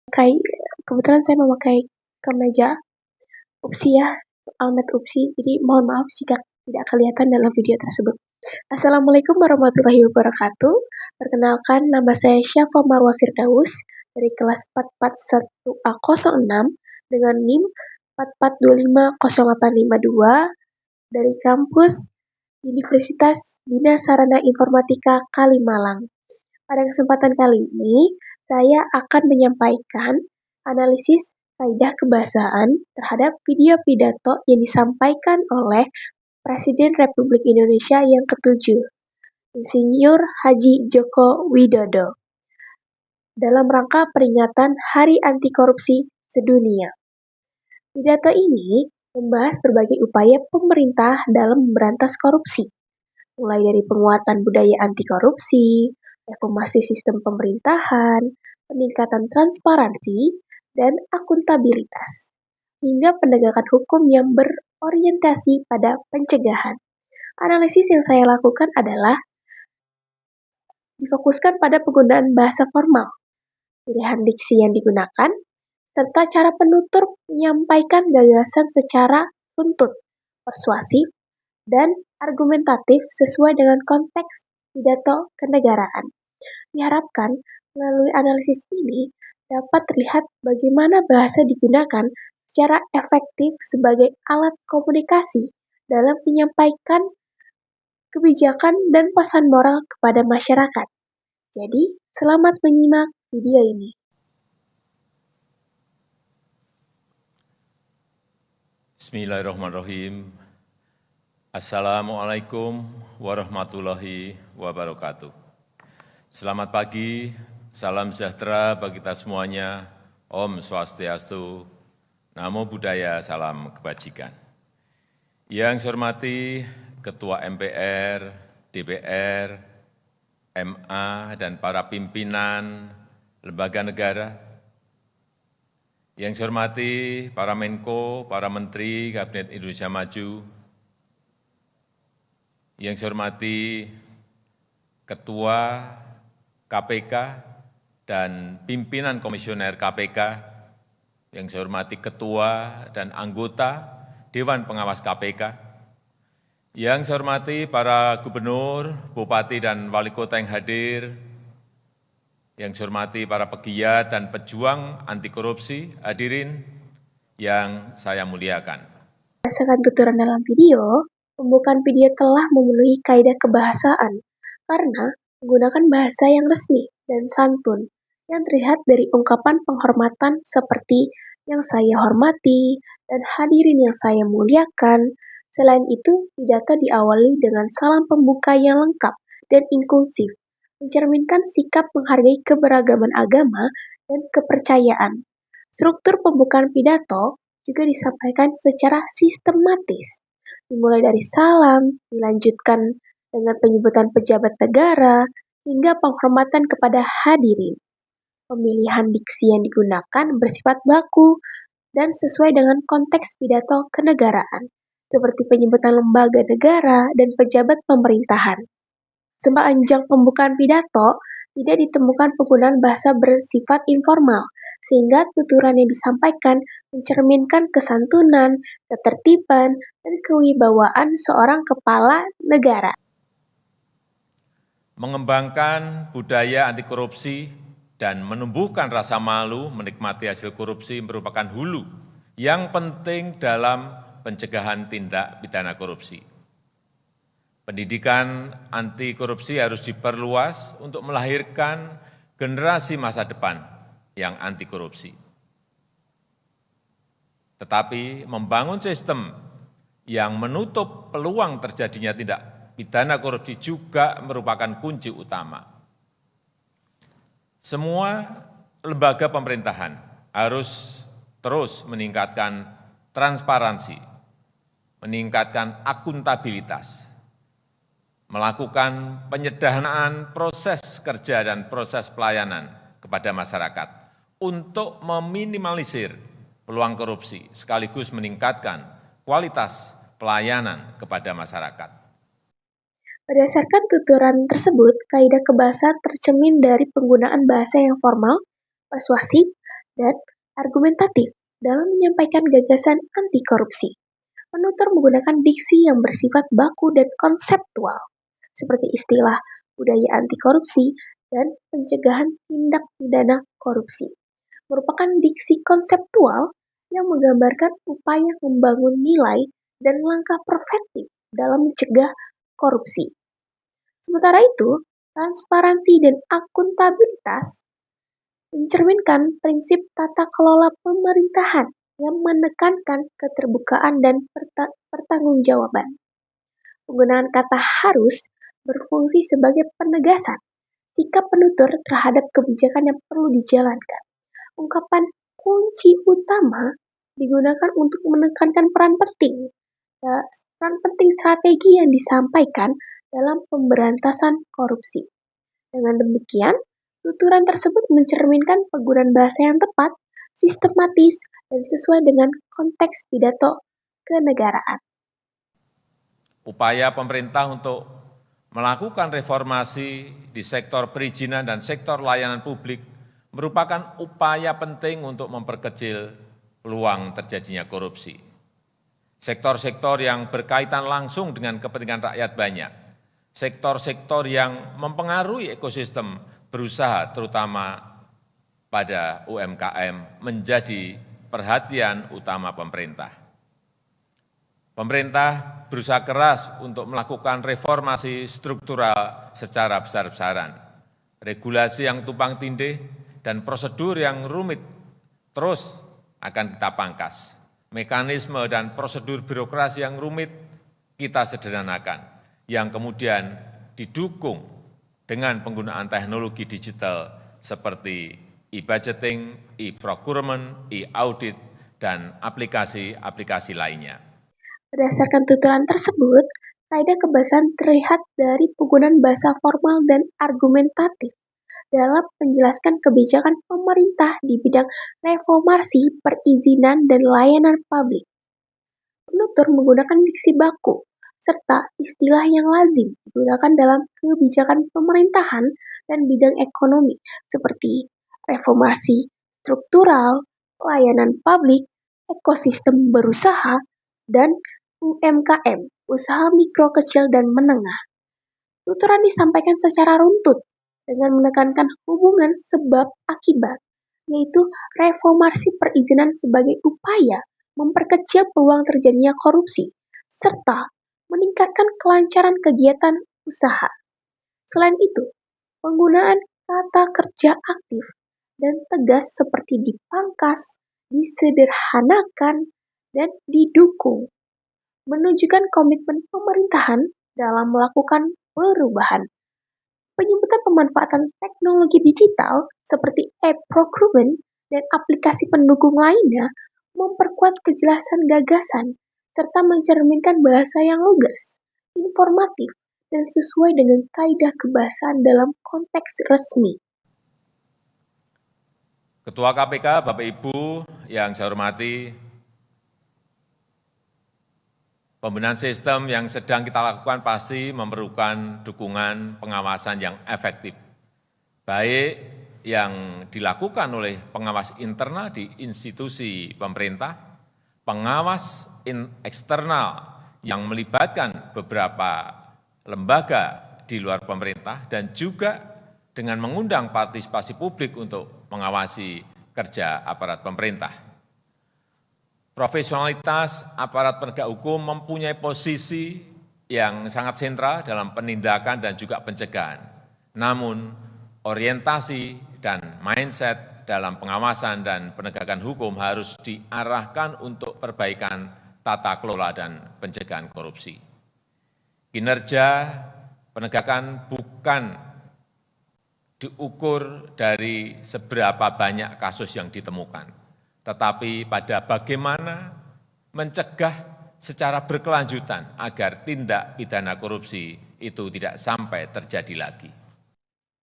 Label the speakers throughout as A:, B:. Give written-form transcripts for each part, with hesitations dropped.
A: Kebetulan saya memakai kemeja UPSI ya, Almet UPSI, jadi mohon maaf jika tidak kelihatan dalam video tersebut. Assalamualaikum warahmatullahi wabarakatuh. Perkenalkan, nama saya Syafa Marwa Firdaus dari kelas 441A06 dengan NIM 442508552 dari kampus Universitas Bina Sarana Informatika Kalimalang. Pada kesempatan kali ini, saya akan menyampaikan analisis kaidah kebahasaan terhadap video pidato yang disampaikan oleh Presiden Republik Indonesia yang ke-7, Insinyur Haji Joko Widodo, dalam rangka peringatan Hari Anti Korupsi Sedunia. Pidato ini membahas berbagai upaya pemerintah dalam memberantas korupsi, mulai dari penguatan budaya anti korupsi, reformasi sistem pemerintahan, peningkatan transparansi, dan akuntabilitas, hingga penegakan hukum yang berorientasi pada pencegahan. Analisis yang saya lakukan adalah difokuskan pada penggunaan bahasa formal, pilihan diksi yang digunakan, serta cara penutur menyampaikan gagasan secara runtut, persuasif, dan argumentatif sesuai dengan konteks pidato kenegaraan. Diharapkan melalui analisis ini dapat terlihat bagaimana bahasa digunakan secara efektif sebagai alat komunikasi dalam menyampaikan kebijakan dan pesan moral kepada masyarakat. Jadi, selamat menyimak video ini.
B: Bismillahirrahmanirrahim. Assalamualaikum warahmatullahi wabarakatuh. Selamat pagi, salam sejahtera bagi kita semuanya. Om Swastiastu, Namo Buddhaya, salam kebajikan. Yang saya hormati Ketua MPR, DPR, MA, dan para pimpinan lembaga negara. Yang saya hormati para Menko, para Menteri Kabinet Indonesia Maju. Yang saya hormati Ketua KPK dan pimpinan komisioner KPK, yang saya hormati Ketua dan anggota Dewan Pengawas KPK, yang saya hormati para gubernur, bupati, dan wali kota yang hadir, yang saya hormati para pegiat dan pejuang anti korupsi, hadirin yang saya muliakan.
A: Berdasarkan tuturan dalam video, pembukaan video telah memenuhi kaidah kebahasaan karena menggunakan bahasa yang resmi dan santun yang terlihat dari ungkapan penghormatan seperti yang saya hormati dan hadirin yang saya muliakan. Selain itu, pidato diawali dengan salam pembuka yang lengkap dan inklusif, mencerminkan sikap menghargai keberagaman agama dan kepercayaan. Struktur pembukaan pidato juga disampaikan secara sistematis, dimulai dari salam, dilanjutkan dengan penyebutan pejabat negara, hingga penghormatan kepada hadirin. Pemilihan diksi yang digunakan bersifat baku dan sesuai dengan konteks pidato kenegaraan, seperti penyebutan lembaga negara dan pejabat pemerintahan. Sepanjang pembukaan pidato, tidak ditemukan penggunaan bahasa bersifat informal, sehingga tuturan yang disampaikan mencerminkan kesantunan, ketertiban, dan kewibawaan seorang kepala negara.
B: Mengembangkan budaya anti korupsi dan menumbuhkan rasa malu menikmati hasil korupsi merupakan hulu yang penting dalam pencegahan tindak pidana korupsi. Pendidikan anti korupsi harus diperluas untuk melahirkan generasi masa depan yang anti korupsi. Tetapi membangun sistem yang menutup peluang terjadinya tindak pidana korupsi juga merupakan kunci utama. Semua lembaga pemerintahan harus terus meningkatkan transparansi, meningkatkan akuntabilitas, melakukan penyederhanaan proses kerja dan proses pelayanan kepada masyarakat untuk meminimalisir peluang korupsi, sekaligus meningkatkan kualitas pelayanan kepada masyarakat.
A: Berdasarkan tuturan tersebut, kaidah kebahasaan tercermin dari penggunaan bahasa yang formal, persuasif, dan argumentatif dalam menyampaikan gagasan anti korupsi. Penutur menggunakan diksi yang bersifat baku dan konseptual, seperti istilah budaya anti korupsi dan pencegahan tindak pidana korupsi. Merupakan diksi konseptual yang menggambarkan upaya membangun nilai dan langkah preventif dalam mencegah korupsi. Sementara itu, transparansi dan akuntabilitas mencerminkan prinsip tata kelola pemerintahan yang menekankan keterbukaan dan pertanggungjawaban. Penggunaan kata harus berfungsi sebagai penegasan sikap penutur terhadap kebijakan yang perlu dijalankan. Ungkapan kunci utama digunakan untuk menekankan peran penting strategi yang disampaikan dalam pemberantasan korupsi. Dengan demikian, tuturan tersebut mencerminkan penggunaan bahasa yang tepat, sistematis, dan sesuai dengan konteks pidato kenegaraan.
B: Upaya pemerintah untuk melakukan reformasi di sektor perizinan dan sektor layanan publik merupakan upaya penting untuk memperkecil peluang terjadinya korupsi. Sektor-sektor yang berkaitan langsung dengan kepentingan rakyat banyak, sektor-sektor yang mempengaruhi ekosistem berusaha terutama pada UMKM menjadi perhatian utama pemerintah. Pemerintah berusaha keras untuk melakukan reformasi struktural secara besar-besaran. Regulasi yang tumpang tindih dan prosedur yang rumit terus akan kita pangkas. Mekanisme dan prosedur birokrasi yang rumit kita sederhanakan, yang kemudian didukung dengan penggunaan teknologi digital seperti e-budgeting, e-procurement, e-audit, dan aplikasi-aplikasi lainnya.
A: Berdasarkan tuturan tersebut, kaidah kebahasan terlihat dari penggunaan bahasa formal dan argumentatif dalam menjelaskan kebijakan pemerintah di bidang reformasi, perizinan, dan layanan publik. Penutur menggunakan diksi baku, serta istilah yang lazim digunakan dalam kebijakan pemerintahan dan bidang ekonomi, seperti reformasi struktural, layanan publik, ekosistem berusaha, dan UMKM, usaha mikro, kecil, dan menengah. Tuturan disampaikan secara runtut dengan menekankan hubungan sebab-akibat, yaitu reformasi perizinan sebagai upaya memperkecil peluang terjadinya korupsi, serta meningkatkan kelancaran kegiatan usaha. Selain itu, penggunaan kata kerja aktif dan tegas seperti dipangkas, disederhanakan, dan didukung menunjukkan komitmen pemerintahan dalam melakukan perubahan. Penyebutan pemanfaatan teknologi digital seperti e-procurement dan aplikasi pendukung lainnya memperkuat kejelasan gagasan serta mencerminkan bahasa yang lugas, informatif, dan sesuai dengan kaidah kebahasaan dalam konteks resmi.
B: Ketua KPK, Bapak Ibu yang saya hormati, pembenahan sistem yang sedang kita lakukan pasti memerlukan dukungan pengawasan yang efektif, baik yang dilakukan oleh pengawas internal di institusi pemerintah, pengawas eksternal yang melibatkan beberapa lembaga di luar pemerintah, dan juga dengan mengundang partisipasi publik untuk mengawasi kerja aparat pemerintah. Profesionalitas aparat penegak hukum mempunyai posisi yang sangat sentral dalam penindakan dan juga pencegahan. Namun, orientasi dan mindset dalam pengawasan dan penegakan hukum harus diarahkan untuk perbaikan tata kelola dan pencegahan korupsi. Kinerja penegakan bukan diukur dari seberapa banyak kasus yang ditemukan, tetapi pada bagaimana mencegah secara berkelanjutan agar tindak pidana korupsi itu tidak sampai terjadi lagi.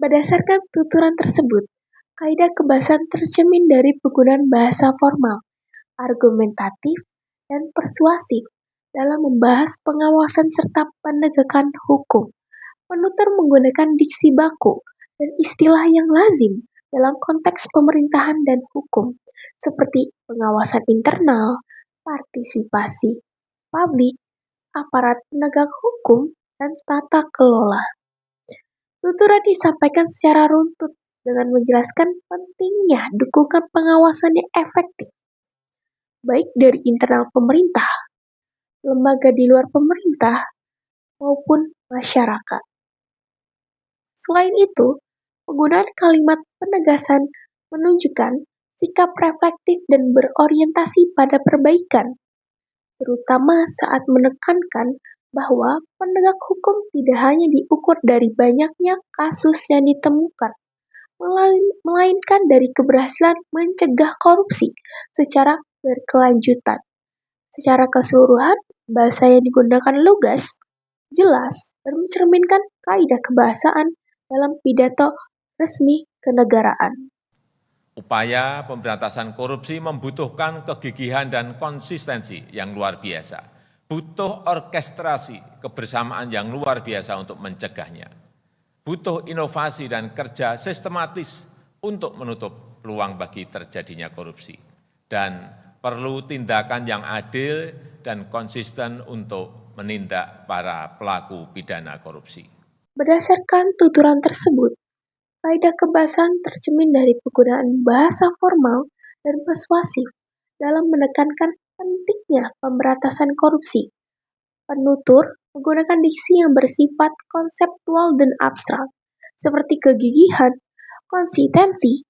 A: Berdasarkan tuturan tersebut, kaidah kebahasan tercermin dari penggunaan bahasa formal, argumentatif, dan persuasif dalam membahas pengawasan serta penegakan hukum. Penutur menggunakan diksi baku dan istilah yang lazim dalam konteks pemerintahan dan hukum, seperti pengawasan internal, partisipasi publik, aparat penegak hukum, dan tata kelola. Tuturan disampaikan secara runtut dengan menjelaskan pentingnya dukungan pengawasan yang efektif, baik dari internal pemerintah, lembaga di luar pemerintah, maupun masyarakat. Selain itu, penggunaan kalimat penegasan menunjukkan sikap reflektif dan berorientasi pada perbaikan, terutama saat menekankan bahwa penegak hukum tidak hanya diukur dari banyaknya kasus yang ditemukan, melainkan dari keberhasilan mencegah korupsi secara berkelanjutan. Secara keseluruhan, bahasa yang digunakan lugas, jelas, dan mencerminkan kaidah kebahasaan dalam pidato resmi kenegaraan.
B: Upaya pemberantasan korupsi membutuhkan kegigihan dan konsistensi yang luar biasa. Butuh orkestrasi kebersamaan yang luar biasa untuk mencegahnya. Butuh inovasi dan kerja sistematis untuk menutup peluang bagi terjadinya korupsi. Dan perlu tindakan yang adil dan konsisten untuk menindak para pelaku pidana korupsi.
A: Berdasarkan tuturan tersebut, kaidah kebahasaan tercermin dari penggunaan bahasa formal dan persuasif dalam menekankan pentingnya pemberantasan korupsi. Penutur menggunakan diksi yang bersifat konseptual dan abstrak, seperti kegigihan, konsistensi,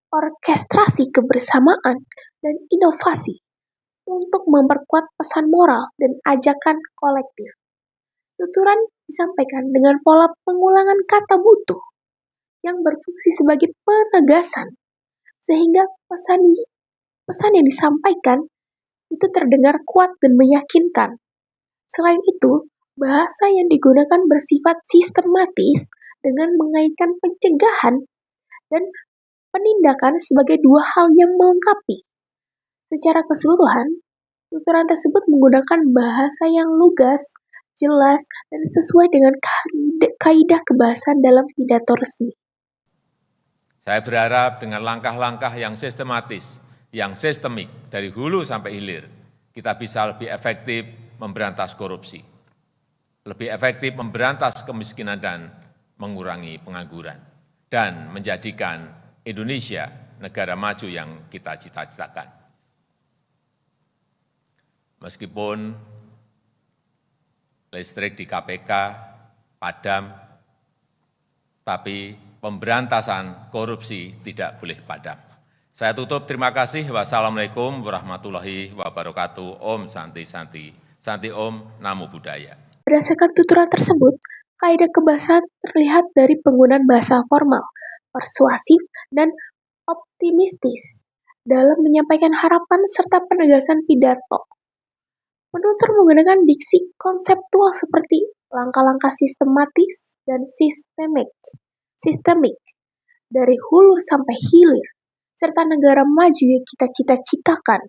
A: orkestrasi kebersamaan, dan inovasi untuk memperkuat pesan moral dan ajakan kolektif. Tuturan disampaikan dengan pola pengulangan kata butuh yang berfungsi sebagai penegasan, sehingga pesan yang disampaikan itu terdengar kuat dan meyakinkan. Selain itu, bahasa yang digunakan bersifat sistematis dengan mengaitkan pencegahan dan penindakan sebagai dua hal yang melengkapi. Secara keseluruhan, tuturan tersebut menggunakan bahasa yang lugas, jelas, dan sesuai dengan kaidah kebahasaan dalam pidato resmi.
B: Saya berharap dengan langkah-langkah yang sistematis, yang sistemik dari hulu sampai hilir, kita bisa lebih efektif memberantas korupsi, lebih efektif memberantas kemiskinan dan mengurangi pengangguran, dan menjadikan Indonesia negara maju yang kita cita-citakan. Meskipun listrik di KPK padam, tapi pemberantasan korupsi tidak boleh padam. Saya tutup, terima kasih. Wassalamualaikum warahmatullahi wabarakatuh. Om Santi Santi, Santi Om Namo Buddhaya.
A: Berdasarkan tuturan tersebut, kaidah kebahasaan terlihat dari penggunaan bahasa formal, persuasif, dan optimistis dalam menyampaikan harapan serta penegasan pidato. Penutur menggunakan diksi konseptual seperti langkah-langkah sistematis dan sistemik dari hulu sampai hilir, serta negara maju yang kita cita-citakan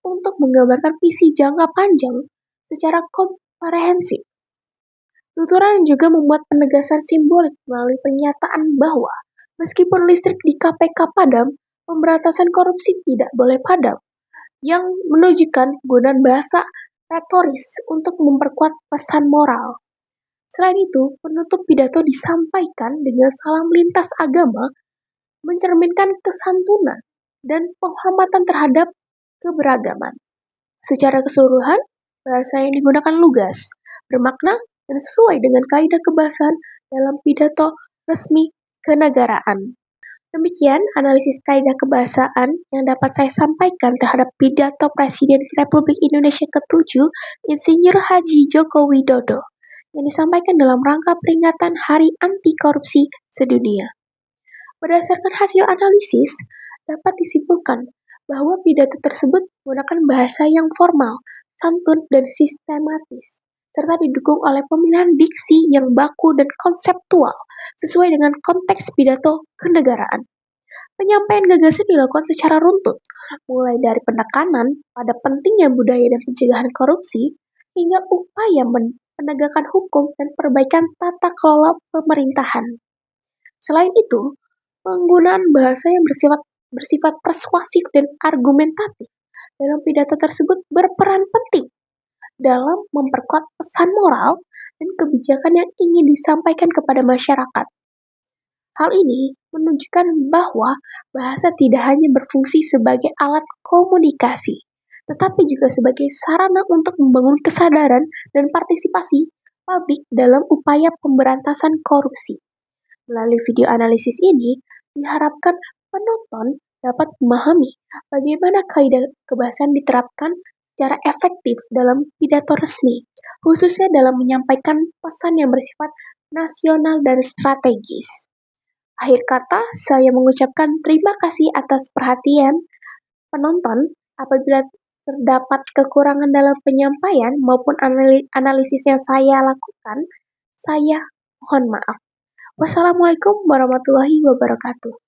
A: untuk menggambarkan visi jangka panjang secara komprehensif. Tuturan juga membuat penegasan simbolik melalui pernyataan bahwa meskipun listrik di KPK padam, pemberantasan korupsi tidak boleh padam, yang menunjukkan penggunaan bahasa retoris untuk memperkuat pesan moral. Selain itu, penutup pidato disampaikan dengan salam lintas agama, mencerminkan kesantunan dan penghormatan terhadap keberagaman. Secara keseluruhan, bahasa yang digunakan lugas, bermakna, dan sesuai dengan kaidah kebahasaan dalam pidato resmi kenegaraan. Demikian analisis kaidah kebahasaan yang dapat saya sampaikan terhadap pidato Presiden Republik Indonesia ke-7 Insinyur Haji Joko Widodo yang disampaikan dalam rangka peringatan Hari Anti Korupsi Sedunia. Berdasarkan hasil analisis, dapat disimpulkan bahwa pidato tersebut menggunakan bahasa yang formal, santun, dan sistematis, serta didukung oleh pemilihan diksi yang baku dan konseptual sesuai dengan konteks pidato kenegaraan. Penyampaian gagasan dilakukan secara runtut, mulai dari penekanan pada pentingnya budaya dan pencegahan korupsi, hingga upaya penegakan hukum dan perbaikan tata kelola pemerintahan. Selain itu, Penggunaan bahasa yang bersifat persuasif dan argumentatif dalam pidato tersebut berperan penting dalam memperkuat pesan moral dan kebijakan yang ingin disampaikan kepada masyarakat. Hal ini menunjukkan bahwa bahasa tidak hanya berfungsi sebagai alat komunikasi, tetapi juga sebagai sarana untuk membangun kesadaran dan partisipasi publik dalam upaya pemberantasan korupsi. Melalui video analisis ini, diharapkan penonton dapat memahami bagaimana kaidah kebahasaan diterapkan secara efektif dalam pidato resmi, khususnya dalam menyampaikan pesan yang bersifat nasional dan strategis. Akhir kata, saya mengucapkan terima kasih atas perhatian penonton. Apabila terdapat kekurangan dalam penyampaian maupun analisis yang saya lakukan, saya mohon maaf. Wassalamualaikum warahmatullahi wabarakatuh.